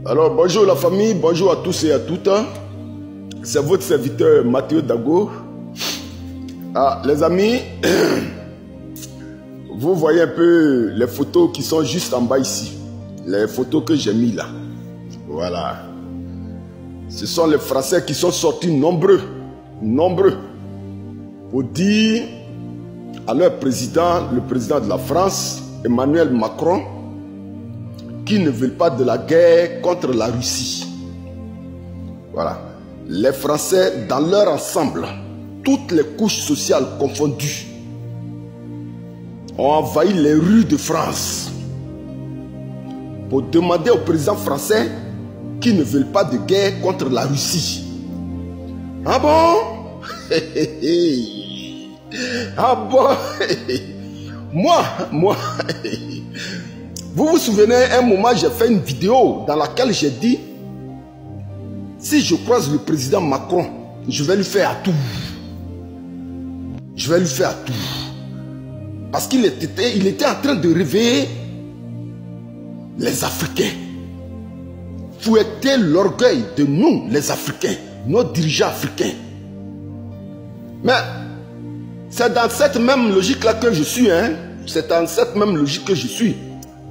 Alors bonjour la famille, bonjour à tous et à toutes. C'est votre serviteur Mathieu Dago. Ah les amis, vous voyez un peu les photos qui sont juste en bas ici. Les photos que j'ai mis là. Voilà. Ce sont les Français qui sont sortis nombreux pour dire à leur président, le président de la France, Emmanuel Macron, qui ne veulent pas de la guerre contre la Russie. Voilà. Les Français, dans leur ensemble, toutes les couches sociales confondues, ont envahi les rues de France pour demander au président français qui ne veulent pas de guerre contre la Russie. Ah bon? Ah bon? Moi, vous vous souvenez, un moment, j'ai fait une vidéo dans laquelle j'ai dit, si je croise le président Macron, je vais lui faire à tout. Je vais lui faire à tout. Parce qu'il était en train de réveiller les Africains. Fouetter l'orgueil de nous, les Africains, nos dirigeants africains. Mais c'est dans cette même logique-là que je suis. Hein? C'est dans cette même logique que je suis.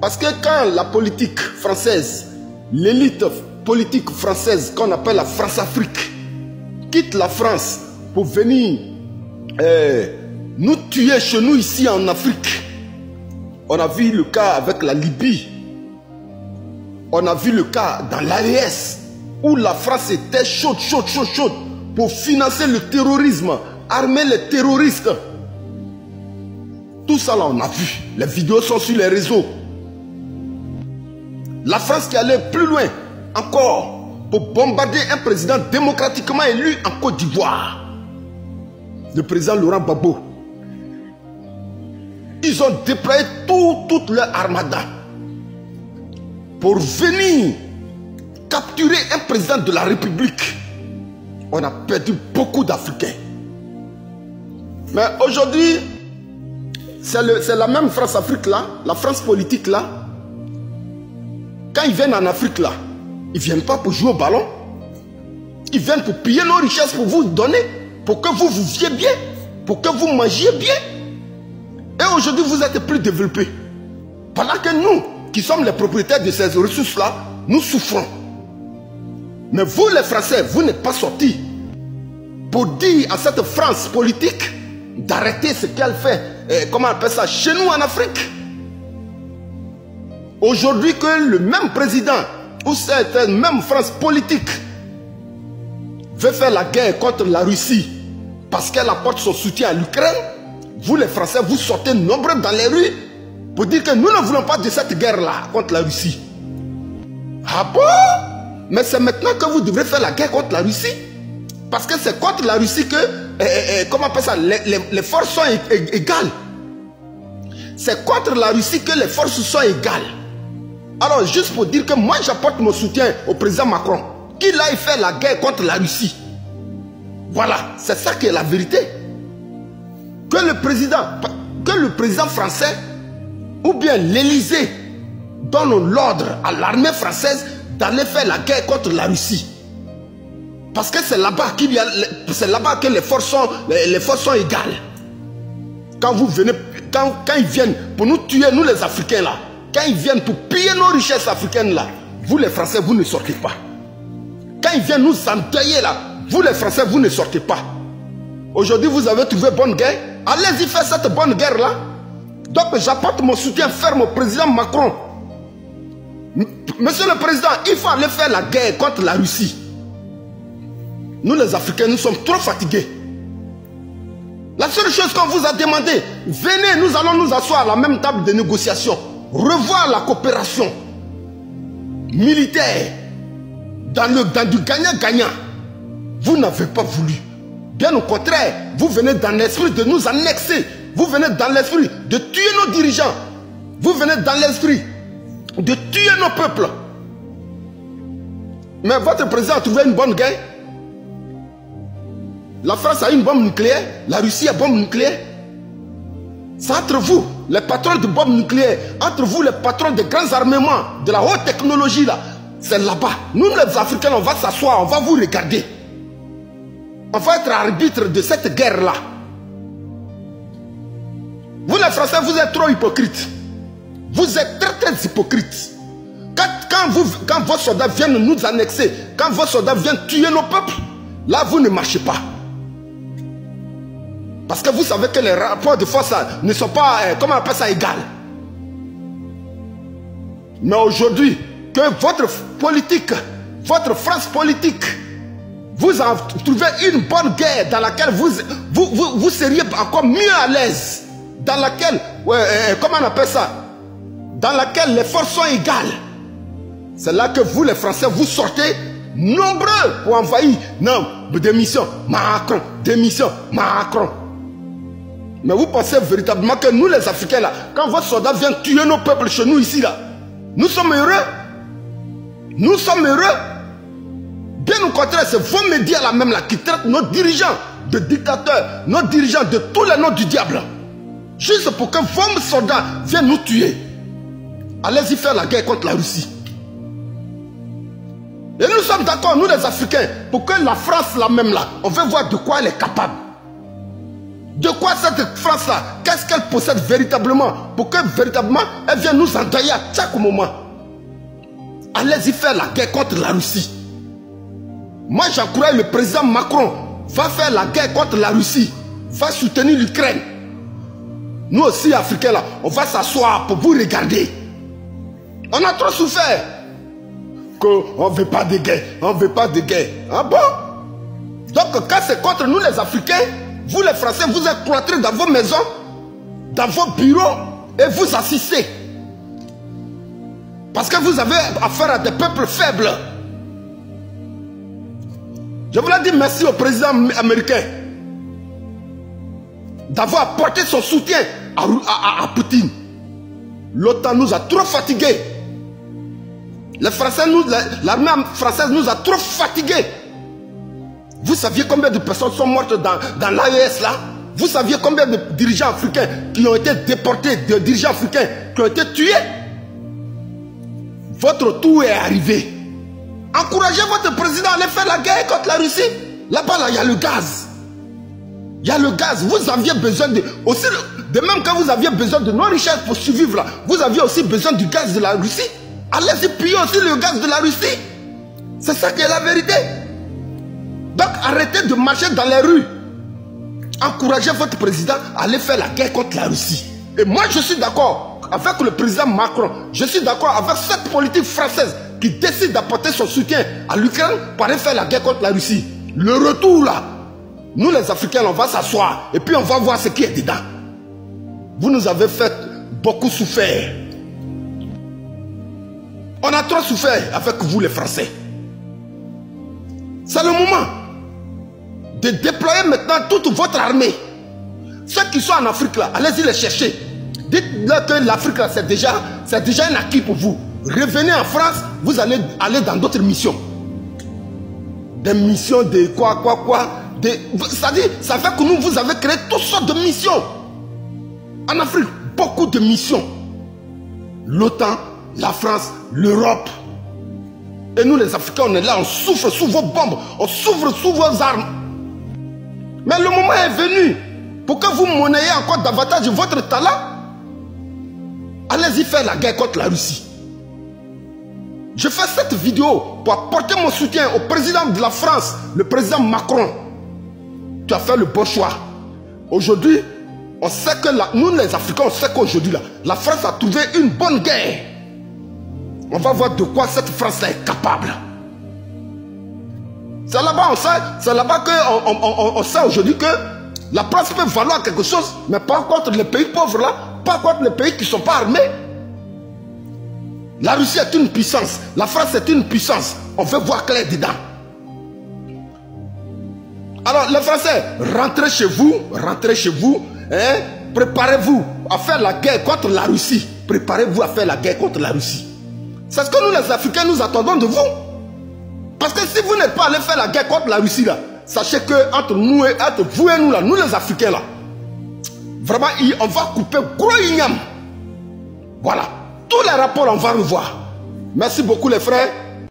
Parce que quand la politique française, l'élite politique française qu'on appelle la France-Afrique, quitte la France pour venir nous tuer chez nous ici en Afrique, on a vu le cas avec la Libye, on a vu le cas dans l'AES, où la France était chaude pour financer le terrorisme, armer les terroristes. Tout ça là on a vu, les vidéos sont sur les réseaux. La France qui allait plus loin encore pour bombarder un président démocratiquement élu en Côte d'Ivoire, le président Laurent Gbagbo. Ils ont déployé toute leur armada pour venir capturer un président de la République. On a perdu beaucoup d'Africains. Mais aujourd'hui, c'est la même France-Afrique là, la France politique là. Quand ils viennent en Afrique là, ils ne viennent pas pour jouer au ballon. Ils viennent pour piller nos richesses, pour vous donner, pour que vous viviez bien, pour que vous mangiez bien. Et aujourd'hui, vous êtes plus développés. Pendant que nous, qui sommes les propriétaires de ces ressources-là, nous souffrons. Mais vous, les Français, vous n'êtes pas sortis pour dire à cette France politique d'arrêter ce qu'elle fait, comment on appelle ça, chez nous en Afrique. Aujourd'hui que le même président ou cette même France politique veut faire la guerre contre la Russie parce qu'elle apporte son soutien à l'Ukraine, vous les Français, vous sortez nombreux dans les rues pour dire que nous ne voulons pas de cette guerre-là contre la Russie. Ah bon? Mais c'est maintenant que vous devrez faire la guerre contre la Russie. Parce que c'est contre la Russie que, comment on appelle ça, les forces sont égales. C'est contre la Russie que les forces sont égales. Alors, juste pour dire que moi, j'apporte mon soutien au président Macron, qu'il aille faire la guerre contre la Russie. Voilà, c'est ça qui est la vérité. Que le président français, ou bien l'Élysée, donne l'ordre à l'armée française d'aller faire la guerre contre la Russie. Parce que c'est là-bas que les forces sont égales. Quand vous venez, quand ils viennent pour nous tuer, nous les Africains là, quand ils viennent pour piller nos richesses africaines là, vous les Français, vous ne sortez pas. Quand ils viennent nous endeuiller là, vous les Français, vous ne sortez pas. Aujourd'hui, vous avez trouvé bonne guerre. Allez-y faire cette bonne guerre là. Donc j'apporte mon soutien ferme au président Macron. Monsieur le Président, il faut aller faire la guerre contre la Russie. Nous les Africains, nous sommes trop fatigués. La seule chose qu'on vous a demandé, venez, nous allons nous asseoir à la même table de négociation. Revoir la coopération militaire dans du gagnant-gagnant. Vous n'avez pas voulu. Bien au contraire, vous venez dans l'esprit de nous annexer. Vous venez dans l'esprit de tuer nos dirigeants. Vous venez dans l'esprit de tuer nos peuples. Mais votre président a trouvé une bonne guerre. La France a une bombe nucléaire. La Russie a une bombe nucléaire. C'est entre vous, les patrons de bombes nucléaires, entre vous, les patrons de grands armements, de la haute technologie là. C'est là-bas. Nous, les Africains, on va s'asseoir, on va vous regarder. On va être arbitre de cette guerre-là. Vous, les Français, vous êtes trop hypocrites. Vous êtes très, très hypocrites. Quand vos soldats viennent nous annexer, quand vos soldats viennent tuer nos peuples, là, vous ne marchez pas. Parce que vous savez que les rapports de force ne sont pas, comment on appelle ça, égales. Mais aujourd'hui, que votre politique, votre France politique, vous en trouvez une bonne guerre dans laquelle vous seriez encore mieux à l'aise. Dans laquelle, comment on appelle ça? Dans laquelle les forces sont égales. C'est là que vous, les Français, vous sortez nombreux pour envahir. Non, démission, Macron, démission, Macron. Mais vous pensez véritablement que nous, les Africains, là, quand vos soldats viennent tuer nos peuples chez nous ici, là, nous sommes heureux? Nous sommes heureux? Bien au contraire, c'est vos médias là même là qui traitent nos dirigeants de dictateurs, nos dirigeants de tous les noms du diable. Juste pour que vos soldats viennent nous tuer. Allez-y faire la guerre contre la Russie. Et nous sommes d'accord, nous les Africains, pour que la France là même là, on veut voir de quoi elle est capable. De quoi cette France là, qu'est-ce qu'elle possède véritablement, pour que véritablement elle vienne nous endailler à chaque moment. Allez-y faire la guerre contre la Russie. Moi j'encourage le président Macron, va faire la guerre contre la Russie, va soutenir l'Ukraine. Nous aussi Africains là, on va s'asseoir pour vous regarder. On a trop souffert. Qu'on ne veut pas de guerre, on ne veut pas de guerre. Ah bon? Donc quand c'est contre nous les Africains, vous les Français, vous êtes cloîtrés dans vos maisons, dans vos bureaux, et vous assistez. Parce que vous avez affaire à des peuples faibles. Je voulais dire merci au président américain d'avoir apporté son soutien à Poutine. L'OTAN nous a trop fatigués. Les Français, l'armée française nous a trop fatigués. Vous saviez combien de personnes sont mortes dans l'AES là? Vous saviez combien de dirigeants africains qui ont été déportés, de dirigeants africains qui ont été tués? Votre tour est arrivé. Encouragez votre président à aller faire la guerre contre la Russie. Là-bas, là, il y a le gaz. Il y a le gaz. Vous aviez besoin de... Aussi, de même que vous aviez besoin de nos richesses pour survivre là, vous aviez aussi besoin du gaz de la Russie. Allez-y piller aussi le gaz de la Russie. C'est ça qui est la vérité. Donc arrêtez de marcher dans les rues. Encouragez votre président à aller faire la guerre contre la Russie. Et moi je suis d'accord avec le président Macron. Je suis d'accord avec cette politique française qui décide d'apporter son soutien à l'Ukraine pour aller faire la guerre contre la Russie. Le retour là, nous les Africains on va s'asseoir et puis on va voir ce qui est dedans. Vous nous avez fait beaucoup souffrir. On a trop souffert avec vous les Français. C'est le moment de déployer maintenant toute votre armée. Ceux qui sont en Afrique là, allez-y les chercher. Dites-leur que l'Afrique là c'est déjà un acquis pour vous. Revenez en France, vous allez aller dans d'autres missions. Des missions de quoi. Ça fait que nous vous avez créé toutes sortes de missions. En Afrique, beaucoup de missions. L'OTAN, la France, l'Europe. Et nous les Africains, on est là, on souffre sous vos bombes, on souffre sous vos armes. Mais le moment est venu pour que vous monnayez encore davantage votre talent. Allez-y faire la guerre contre la Russie. Je fais cette vidéo pour apporter mon soutien au président de la France, le président Macron. Tu as fait le bon choix. Aujourd'hui, on sait que nous les Africains, on sait qu'aujourd'hui, la France a trouvé une bonne guerre. On va voir de quoi cette France-là est capable. C'est là-bas, on sait, c'est là-bas qu'on sait aujourd'hui que la France peut valoir quelque chose, mais pas contre les pays pauvres là, pas contre les pays qui ne sont pas armés. La Russie est une puissance, la France est une puissance. On veut voir clair dedans. Alors les Français, rentrez chez vous, hein, préparez-vous à faire la guerre contre la Russie. Préparez-vous à faire la guerre contre la Russie. C'est ce que nous les Africains nous attendons de vous. Parce que si vous n'êtes pas allé faire la guerre contre la Russie là, sachez que entre vous et nous là, nous les Africains là, vraiment on va couper gros igname. Voilà. Tous les rapports on va revoir. Merci beaucoup les frères.